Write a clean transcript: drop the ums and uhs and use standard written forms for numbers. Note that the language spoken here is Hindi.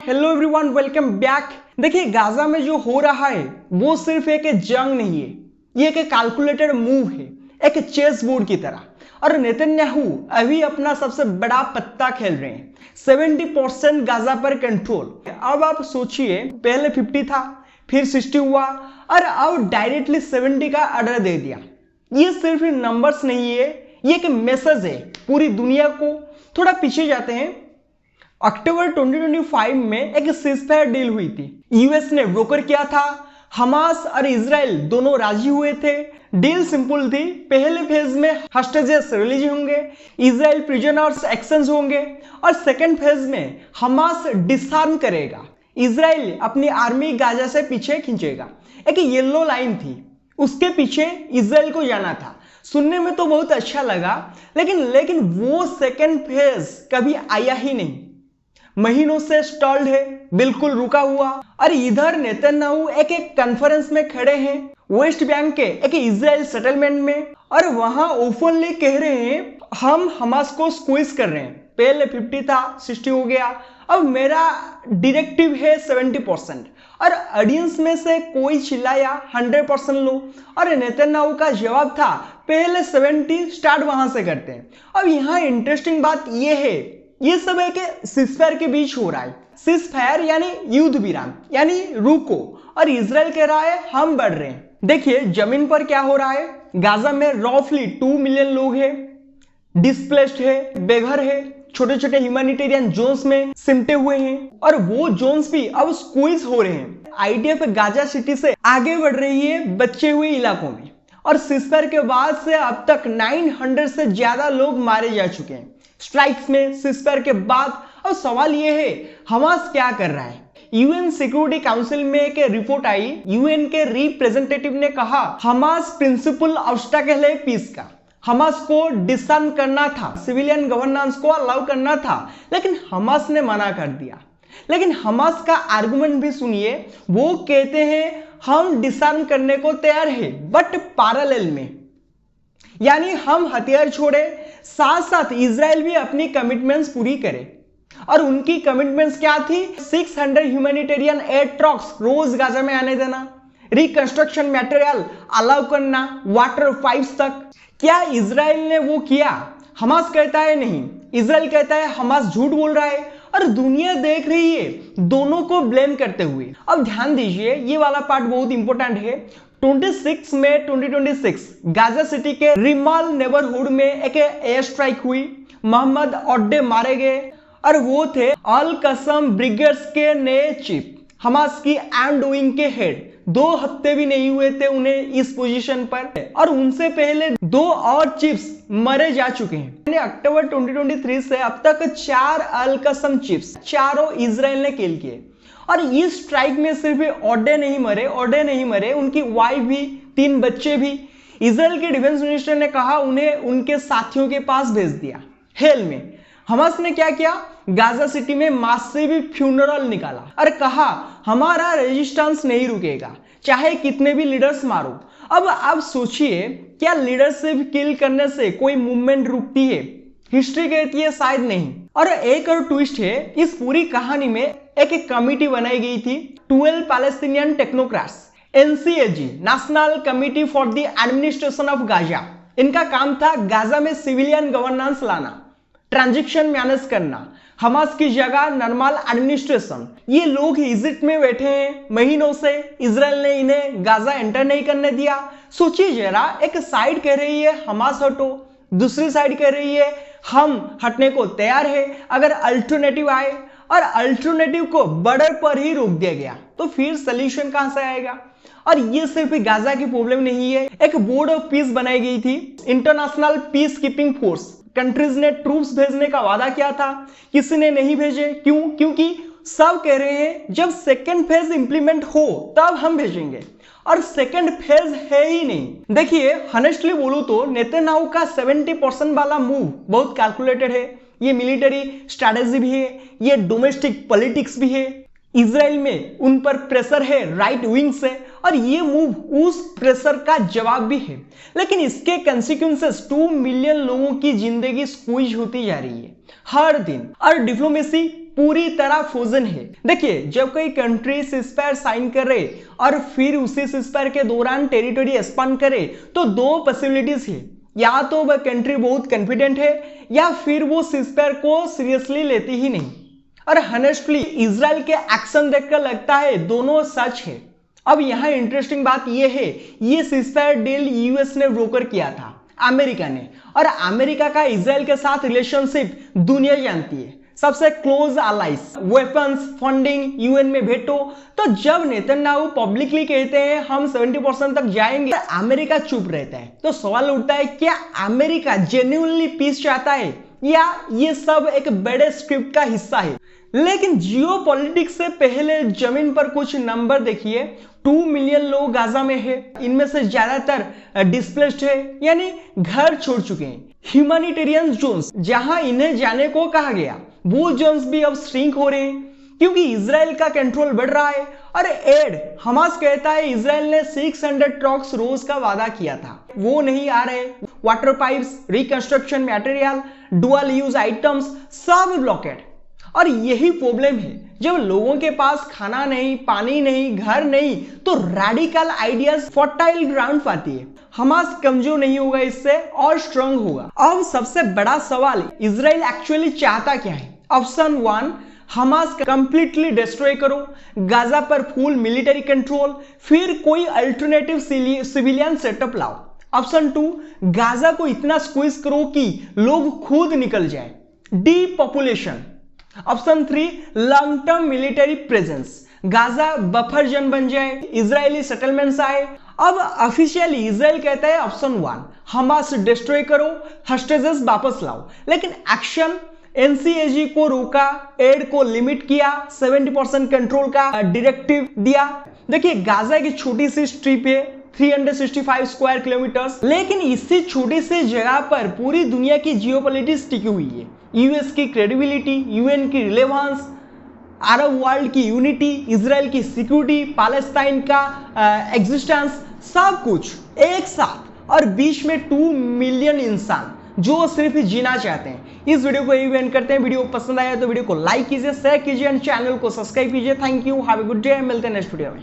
Hello everyone, welcome back. देखिए, गाजा में जो हो रहा है वो सिर्फ एक जंग नहीं है, ये एक कैलकुलेटेड मूव है, एक चेस बोर्ड की तरह। और नेतन्याहू अभी अपना सबसे बड़ा पत्ता खेल रहे हैं। 70% गाजा पर कंट्रोल। अब आप सोचिए, पहले 50 था, फिर 60 हुआ और अब डायरेक्टली 70 का ऑर्डर दे दिया। ये सिर्फ नंबर्स नहीं है, ये एक मैसेज है पूरी दुनिया को। थोड़ा पीछे जाते हैं। अक्टूबर 2025 में एक सीजफायर डील हुई थी। यूएस ने ब्रोकर किया था, हमास और इजराइल दोनों राजी हुए थे। डील सिंपल थी। पहले फेज में हॉस्टेजेस रिलीज होंगे, इजराइल प्रिजनर्स एक्सचेंज होंगे और सेकेंड फेज में हमास डिसआर्म करेगा, इजराइल अपनी आर्मी गाजा से पीछे खींचेगा। एक येलो लाइन थी, उसके पीछे इजराइल को जाना था। सुनने में तो बहुत अच्छा लगा, लेकिन वो सेकेंड फेज कभी आया ही नहीं। महीनों से स्टॉल्ड है, बिल्कुल रुका हुआ। और इधर नेतन्याहू एक कॉन्फ्रेंस में खड़े हैं वेस्ट बैंक के एक इजराइल सेटलमेंट में, और वहां ओपनली कह रहे हैं हम हमास को स्क्वीज कर रहे हैं। पहले 50 था, 60 हो गया, अब मेरा डायरेक्टिव है 70%। और ऑडियंस में से कोई चिल्लाया 100% लो, और नेतन्याहू का जवाब था पहले 70 स्टार्ट वहां से करते हैं। अब यहाँ इंटरेस्टिंग बात यह है, ये सब एक सीजफायर के बीच हो रहा है। सीजफायर यानी युद्ध विराम, यानी रुको, और इजराइल कह रहा है हम बढ़ रहे हैं। देखिए जमीन पर क्या हो रहा है। गाजा में रफली 2 मिलियन लोग हैं, डिस्प्लेस्ड है, बेघर है, छोटे छोटे ह्यूमैनिटेरियन जोन्स में सिमटे हुए हैं, और वो जोन्स भी अब स्क्वीज हो रहे हैं। आईडीएफ गाजा सिटी से आगे बढ़ रही है बचे हुए इलाकों में, और सीजफायर के बाद से अब तक 900 से ज्यादा लोग मारे जा चुके हैं स्ट्राइक्स में, सीजफायर के बाद। अब सवाल यह है हमास क्या कर रहा है। यूएन सिक्योरिटी काउंसिल में एक रिपोर्ट आई, यूएन के रिप्रेजेंटेटिव ने कहा हमास प्रिंसिपल ऑब्स्टेकल है पीस का। हमास को डिसआर्म करना था, सिविलियन गवर्नेंस को अलाउ करना था, लेकिन हमास ने मना कर दिया। लेकिन हमास का आर्गुमेंट भी सुनिए, वो कहते हैं हम डिसआर्म करने को तैयार है, बट पैरेलल में, यानी हम हथियार छोड़े, साथ साथ इजराइल भी अपनी कमिटमेंट्स पूरी करे। और उनकी कमिटमेंट्स क्या थी? 600 ह्यूमैनिटेरियन एयर ट्रक्स रोज गाजा में आने देना, रिकंस्ट्रक्शन मटेरियल अलाउ करना, वाटर पाइप्स तक। क्या इजराइल ने वो किया? हमास कहता है नहीं, इजराइल कहता है हमास झूठ बोल रहा है, और दुनिया देख रही है दोनों को ब्लेम करते हुए। अब ध्यान दीजिए, ये वाला पार्ट बहुत इंपॉर्टेंट है। 26 मई 2026 गाजा सिटी के रिमाल नेबरहुड में एक एयर स्ट्राइक हुई। मोहम्मद ओड्डे मारे गए, और वो थे अल कसम ब्रिगेड्स के नए चीफ, हमास की एंड विंग के हेड। 2 हफ्ते भी नहीं हुए थे उन्हें इस पोजीशन पर, और उनसे पहले 2 और चीफ्स मरे जा चुके हैं। अक्टूबर 2023 से अब तक 4 अल कसम चीफ्स, चारों इजराइल ने किल किए। और इस स्ट्राइक में सिर्फ ओड्डे नहीं मरे, उनकी वाइफ भी, 3 बच्चे भी। इजराइल के डिफेंस मिनिस्टर ने कहा उन्हें उनके साथियों के पास भेज दिया हेल में। हमास ने क्या किया? गाजा सिटी में मासिव फ्यूनरल निकाला और कहा हमारा रेजिस्टेंस नहीं रुकेगा, चाहे कितने भी लीडर्स मारो। अब आप सोचिए, क्या लीडरशिप किल करने से कोई मूवमेंट रुकती है? हिस्ट्री कहती है शायद नहीं। और एक और ट्विस्ट है, इस पूरी कहानी में एक कमिटी बनाई गई थी, 12 Palestinian technocrats, NCAG, national committee for the administration of Gaza. इनका काम था गाजा में सिविलियन गवर्नेंस लाना, ट्रांजिशन मैनेज करना, हमास की जगह नॉर्मल एडमिनिस्ट्रेशन। ये लोग इजिप्ट में बैठे हैं महीनों से, इजराइल ने इन्हें गाजा एंटर नहीं करने दिया। सोचिए जरा, एक साइड कह रही है हमास हटो, दूसरी साइड कह रही है हम हटने को तैयार है अगर अल्टरनेटिव आए, और अल्टरनेटिव को बॉर्डर पर ही रोक दिया गया, तो फिर सोल्यूशन कहां से आएगा? और ये सिर्फ गाजा की प्रॉब्लम नहीं है। एक बोर्ड ऑफ पीस बनाई गई थी, international peace keeping force. Countries ने ट्रूप्स भेजने का वादा किया था, किसी ने नहीं भेजे। क्यों? क्योंकि सब कह रहे हैं जब सेकेंड फेज इंप्लीमेंट हो तब हम भेजेंगे, और सेकेंड फेज है ही नहीं। देखिए हॉनेस्टली बोलूं तो नेतन्याहू का 70% वाला मूव बहुत कैलकुलेटेड है। ये मिलिट्री स्ट्रैटेजी भी है, ये डोमेस्टिक पॉलिटिक्स भी है। इजराइल में उन पर प्रेशर है राइट विंग से, और ये मूव उस प्रेशर का जवाब भी है। लेकिन इसके कंसिक्वेंसेस 2 मिलियन लोगों की जिंदगी स्क्वीज होती जा रही है हर दिन। और डिप्लोमेसी पूरी तरह फ्रोजन है। देखिए, जब कोई कंट्री सीज़फायर साइन करे और फिर उसी सीज़फायर के दौरान टेरिटरी एक्सपांड करे तो दो पॉसिबिलिटीज है, या तो वह कंट्री बहुत कॉन्फिडेंट है या फिर वो सीज़फायर को सीरियसली लेती ही नहीं। और हॉनेस्टली इजराइल के एक्शन देखकर लगता है दोनों सच है। अब यहाँ इंटरेस्टिंग बात यह है, ये सीज़फायर डील यूएस ने ब्रोकर किया था, अमेरिका ने, और अमेरिका का इजराइल के साथ रिलेशनशिप दुनिया जानती है, सबसे close allies, weapons, funding, UN में भेटो। तो जब नेतन्याहू पब्लिकली कहते हैं हम 70% तक जाएंगे, अमेरिका चुप रहता है। तो सवाल उठता है, क्या अमेरिका जेन्युइनली पीस चाहता है या ये सब एक बड़े स्क्रिप्ट का हिस्सा है? लेकिन जियोपॉलिटिक्स से पहले जमीन पर कुछ नंबर देखिए। 2 मिलियन लोग गाजा में है, इनमें से ज्यादातर डिस्प्लेस्ड है, यानी घर छोड़ चुके हैं। ह्यूमैनिटेरियन जोन्स जहां इन्हें जाने को कहा गया, वो जोन्स भी अब श्रिंक हो रहे हैं क्योंकि इजराइल का कंट्रोल बढ़ रहा है। और एड हमास कहता है इजराइल ने 600 ट्रक्स रोज का वादा किया था, वो नहीं आ रहे। Water pipes, reconstruction material, dual use items सब ब्लॉकेड। और यही प्रॉब्लम है, जब लोगों के पास खाना नहीं, पानी नहीं, घर नहीं, तो रेडिकल आइडियाज फर्टाइल ग्राउंड पाती है। हमास कमजोर नहीं होगा, इससे और स्ट्रांग होगा। अब सबसे बड़ा सवाल, इजराइल एक्चुअली चाहता क्या है? ऑप्शन 1, हमास कंप्लीटली डिस्ट्रॉय करो, गाजा पर फुल मिलिट्री कंट्रोल, फिर कोई अल्टरनेटिव सिविलियन सेटअप लाओ। ऑप्शन 2, गाजा को इतना स्क्वीज करो कि लोग खुद निकल जाए, depopulation. Option 3, long term military presence, Gaza buffer zone बन जाए, इजरायली सेटलमेंट्स आए। अब ऑफिशियली इजराइल कहता है ऑप्शन 1, हमास डिस्ट्रॉय करो, हॉस्टेजेस वापस लाओ। लेकिन एक्शन, एनसीएजी को रोका, एड को लिमिट किया, 70% कंट्रोल का डायरेक्टिव दिया। देखिए, गाजा की छोटी सी स्ट्रिप है, 365 स्क्वायर किलोमीटर्स, लेकिन इसी छोटी सी जगह पर पूरी दुनिया की जियोपॉलिटिक्स टिकी हुई है। यूएस की क्रेडिबिलिटी, यूएन की रिलेवेंस, अरब वर्ल्ड की यूनिटी, इजराइल की सिक्योरिटी, पैलेस्टाइन का एग्जिस्टेंस, सब कुछ एक साथ, और बीच में 2 मिलियन इंसान जो सिर्फ जीना चाहते हैं। इस वीडियो को यही एंड करते हैं। वीडियो पसंद आया तो वीडियो को लाइक कीजिए, शेयर कीजिए एंड चैनल को सब्सक्राइब कीजिए। Thank you, have a good day, मिलते हैं नेक्स्ट वीडियो में।